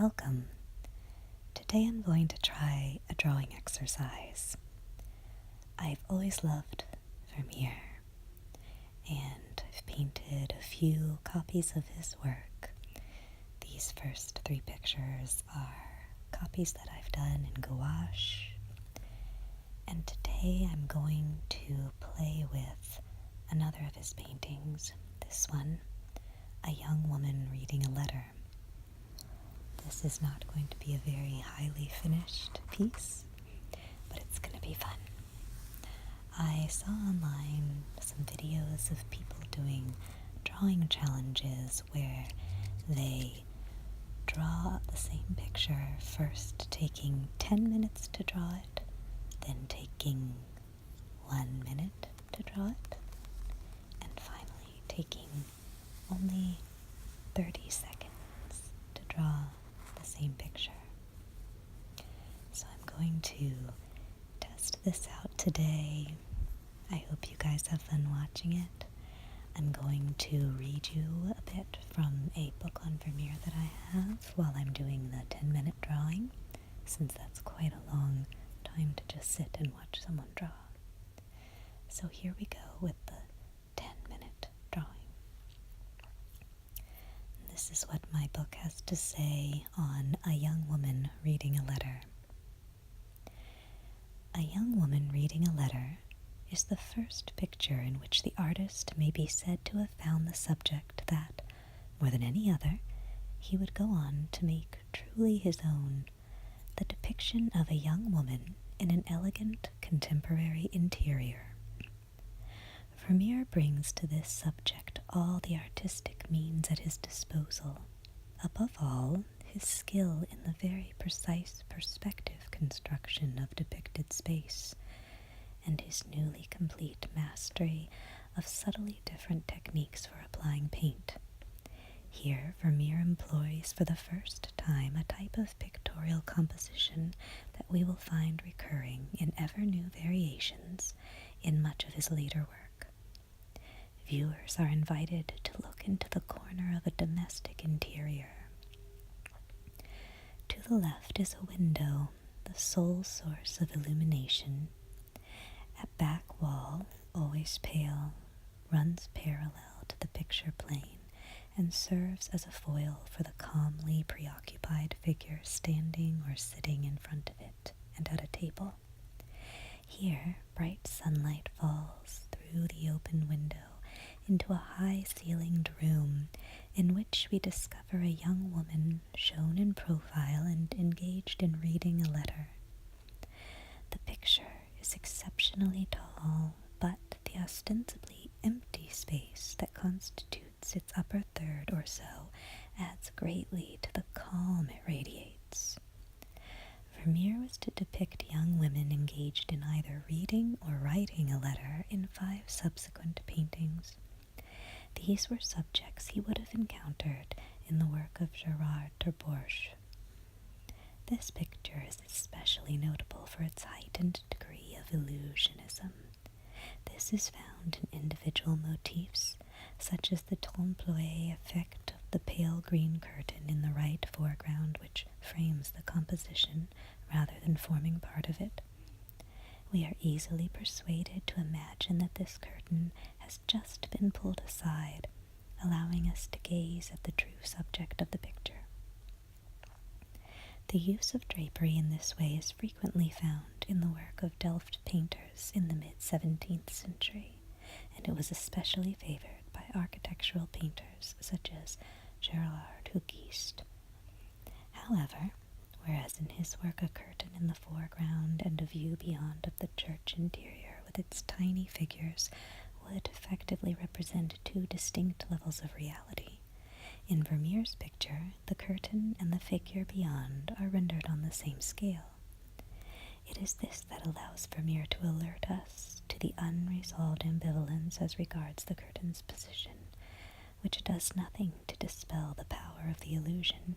Welcome. Today I'm going to try a drawing exercise. I've always loved Vermeer, and I've painted a few copies of his work. These first 3 pictures are copies that I've done in gouache, and today I'm going to play with another of his paintings. This one, a young woman reading a letter. This is not going to be a very highly finished piece, but it's going to be fun. I saw online some videos of people doing drawing challenges where they draw the same picture, first taking 10 minutes to draw it, then taking 1 minute to draw it, and finally taking only 30 seconds to draw the same picture. So I'm going to test this out today. I hope you guys have fun watching it. I'm going to read you a bit from a book on Vermeer that I have while I'm doing the 10-minute drawing, since that's quite a long time to just sit and watch someone draw. So here we go with the 10-minute drawing. This is what my book has to say on a young woman reading a letter. A young woman reading a letter is the first picture in which the artist may be said to have found the subject that, more than any other, he would go on to make truly his own, the depiction of a young woman in an elegant contemporary interior. Vermeer brings to this subject all the artistic means at his disposal, above all, his skill in the very precise perspective construction of depicted space, and his newly complete mastery of subtly different techniques for applying paint. Here, Vermeer employs for the first time a type of pictorial composition that we will find recurring in ever-new variations in much of his later work. Viewers are invited to look into the corner of a domestic interior. To the left is a window, the sole source of illumination. A back wall, always pale, runs parallel to the picture plane and serves as a foil for the calmly preoccupied figure standing or sitting in front of it and at a table. Here, bright sunlight falls through the open window into a high-ceilinged room in which we discover a young woman shown in profile and engaged in reading a letter. The picture is exceptionally tall, but the ostensibly empty space that constitutes its upper third or so adds greatly to the calm it radiates. Vermeer was to depict young women engaged in either reading or writing a letter in 5 subsequent paintings. These were subjects he would have encountered in the work of Gerard Terborch. This picture is especially notable for its heightened degree of illusionism. This is found in individual motifs, such as the trompe-l'oeil effect of the pale green curtain in the right foreground, which frames the composition rather than forming part of it. We are easily persuaded to imagine that this curtain has just been pulled aside, allowing us to gaze at the true subject of the picture. The use of drapery in this way is frequently found in the work of Delft painters in the mid-17th century, and it was especially favored by architectural painters such as Gerard Huguist. However, whereas in his work a curtain in the foreground and a view beyond of the church interior with its tiny figures would effectively represent 2 distinct levels of reality, in Vermeer's picture, the curtain and the figure beyond are rendered on the same scale. It is this that allows Vermeer to alert us to the unresolved ambivalence as regards the curtain's position, which does nothing to dispel the power of the illusion.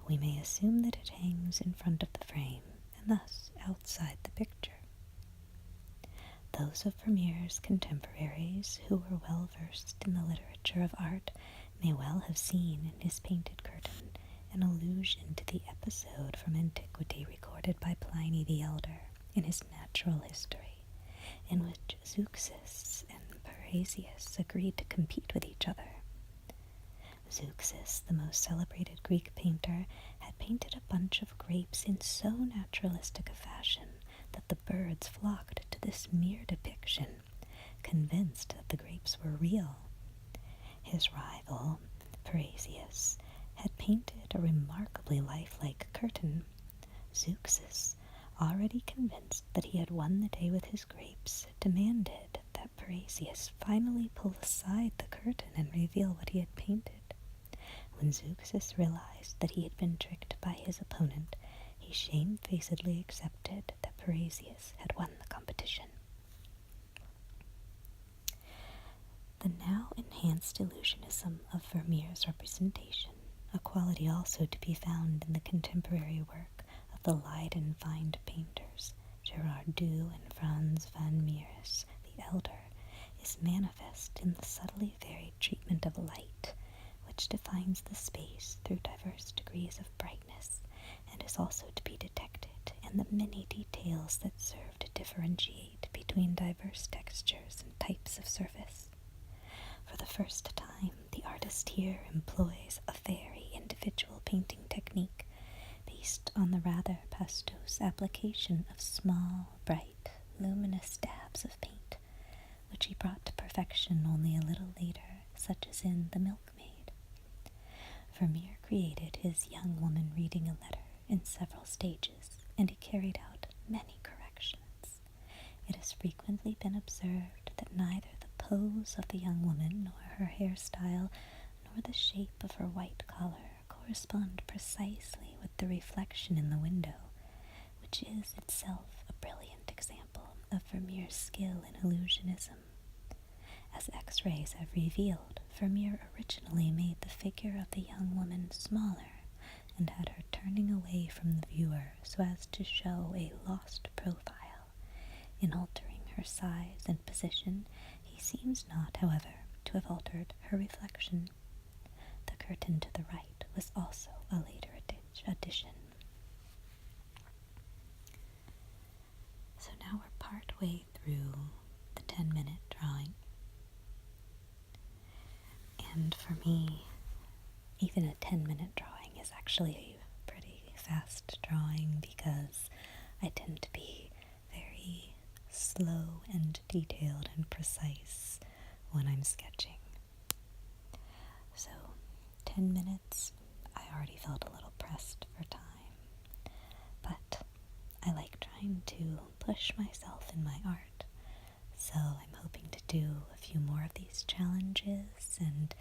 We may assume that it hangs in front of the frame, and thus outside the picture. Those of Vermeer's contemporaries who were well versed in the literature of art may well have seen in his painted curtain an allusion to the episode from antiquity recorded by Pliny the Elder in his Natural History, in which Zeuxis and Parrhasius agreed to compete with each other. Zeuxis, the most celebrated Greek painter, had painted a bunch of grapes in so naturalistic a fashion that the birds flocked to this mere depiction, convinced that the grapes were real. His rival, Parrhasius, had painted a remarkably lifelike curtain. Zeuxis, already convinced that he had won the day with his grapes, demanded that Parrhasius finally pull aside the curtain and reveal what he had painted. When Zeuxis realized that he had been tricked by his opponent, he shamefacedly accepted that Parrhasius had won the competition. The now enhanced illusionism of Vermeer's representation, a quality also to be found in the contemporary work of the Leiden-Find painters, Gerard Dew and Frans van Mieris the Elder, is manifest in the subtly varied treatment of light, which defines the space through diverse degrees of brightness, and is also to be detected in the many details that serve to differentiate between diverse textures and types of surface. For the first time, the artist here employs a very individual painting technique based on the rather pasteur's application of small, bright, luminous dabs of paint, which he brought to perfection only a little later, such as in The Milkmaid. Vermeer created his young woman reading a letter in several stages, and he carried out many corrections. It has frequently been observed that neither the pose of the young woman, nor her hairstyle, nor the shape of her white collar correspond precisely with the reflection in the window, which is itself a brilliant example of Vermeer's skill in illusionism. As X-rays have revealed, Vermeer originally made the figure of the young woman smaller and had her turning away from the viewer so as to show a lost profile. In altering her size and position, he seems not, however, to have altered her reflection. The curtain to the right was also a later addition. So now we're part way through the 10-minute drawing. And for me, even a 10-minute drawing is actually a pretty fast drawing because I tend to be very slow and detailed and precise when I'm sketching. So 10 minutes, I already felt a little pressed for time, but I like trying to push myself in my art. So I'm hoping to do a few more of these challenges and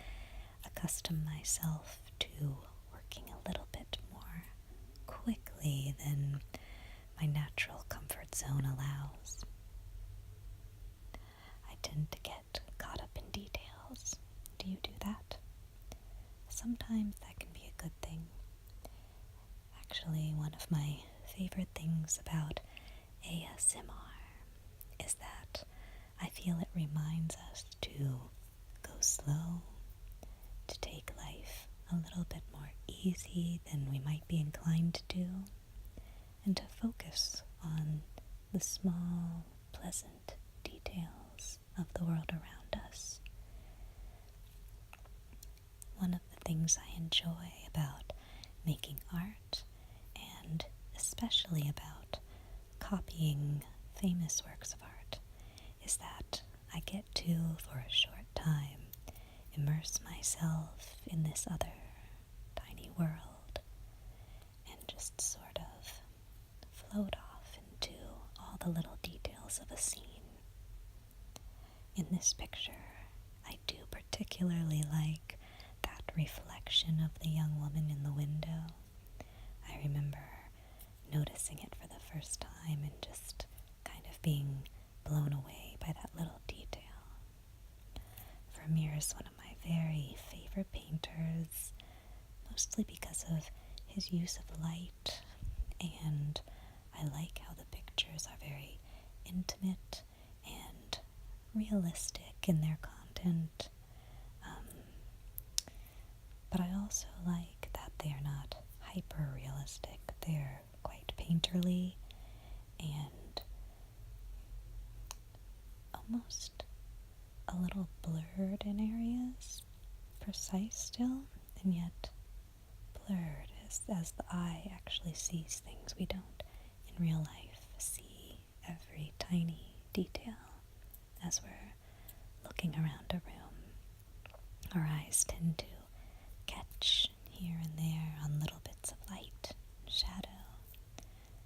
accustom myself to working a little bit more quickly than my natural comfort zone allows. I tend to get caught up in details. Do you do that? Sometimes that can be a good thing. Actually, one of my favorite things about ASMR is that I feel it reminds us to go slow, to take life a little bit more easy than we might be inclined to do, and to focus on the small, pleasant details of the world around us. One of the things I enjoy about making art, and especially about copying famous works of art, is that I get to, for a short time, immerse myself in this other tiny world and just sort of float off into all the little details of a scene. In this picture, I do particularly like that reflection of the young woman in the window. I remember noticing it for the first time and just kind of being blown away by that little detail. Vermeer is one of my very favorite painters, mostly because of his use of light, and I like how the pictures are very intimate and realistic in their content, but I also like that they are not hyper-realistic. They're quite painterly and almost a little blurred in areas, precise still, and yet blurred as the eye actually sees things we don't in real life see every tiny detail as we're looking around a room. Our eyes tend to catch here and there on little bits of light and shadow.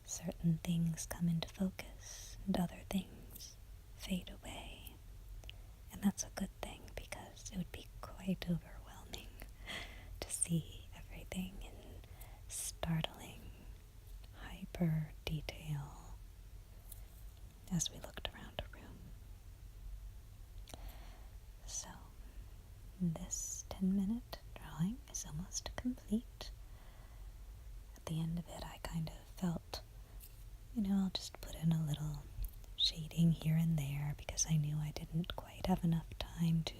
Certain things come into focus and other things fade away. And that's a good thing because it would be quite overwhelming to see everything in startling hyper detail as we looked around a room. So, this 10-minute drawing is almost complete. At the end of it, I kind of felt, I'll just put in a little shading here and there because I knew I didn't quite have enough time to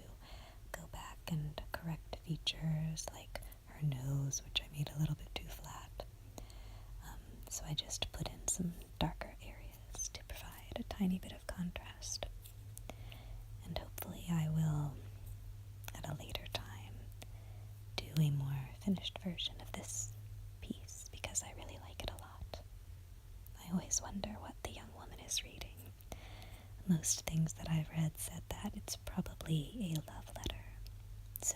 go back and correct features like her nose, which I made a little bit too flat. So I just put in some darker areas to provide a tiny bit of contrast. And hopefully I will, at a later time, do a more finished version of this piece because I really like it a lot. I always wonder what the young woman is reading. Most things that I've read said that it's probably a love letter, so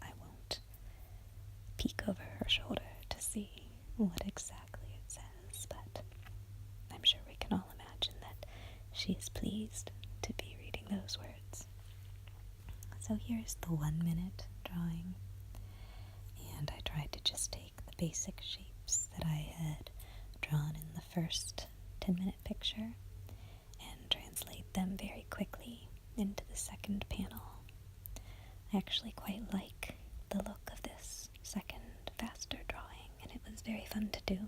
I won't peek over her shoulder to see what exactly it says, but I'm sure we can all imagine that she is pleased to be reading those words. So here's the 1-minute drawing, and I tried to just take the basic shapes that I had drawn in the first 10-minute picture and translate them very quickly into the second panel. I actually quite like the look of this second, faster drawing, and it was very fun to do.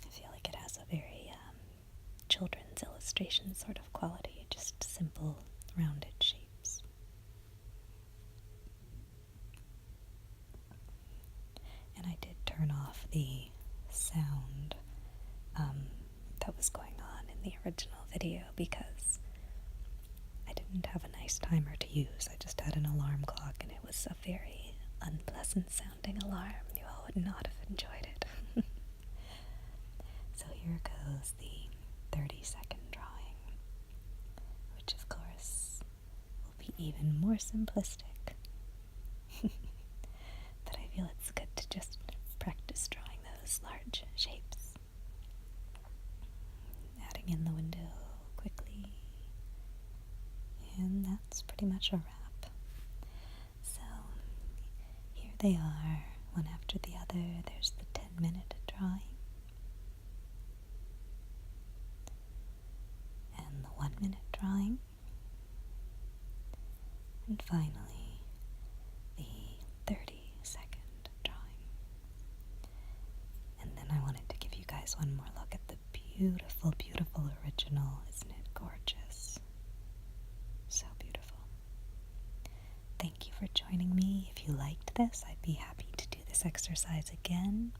I feel like it has a very children's illustration sort of quality, just simple, rounded shapes. And I did turn off the sound that was going on in the original video because I didn't have a nice timer to use. I just had an alarm clock and it was a very unpleasant sounding alarm. You all would not have enjoyed it. So here goes the 30-second drawing, which of course will be even more simplistic. But I feel it's good to just practice drawing those large shapes. Adding in the window quickly. And that's pretty much a wrap. So here they are, one after the other. There's the 10-minute drawing. And the 1-minute drawing. And finally, the 30-second drawing. And then I wanted to give you guys one more look at the beautiful, beautiful original. Isn't it gorgeous? So beautiful. Thank you for joining me. If you liked this, I'd be happy to do this exercise again.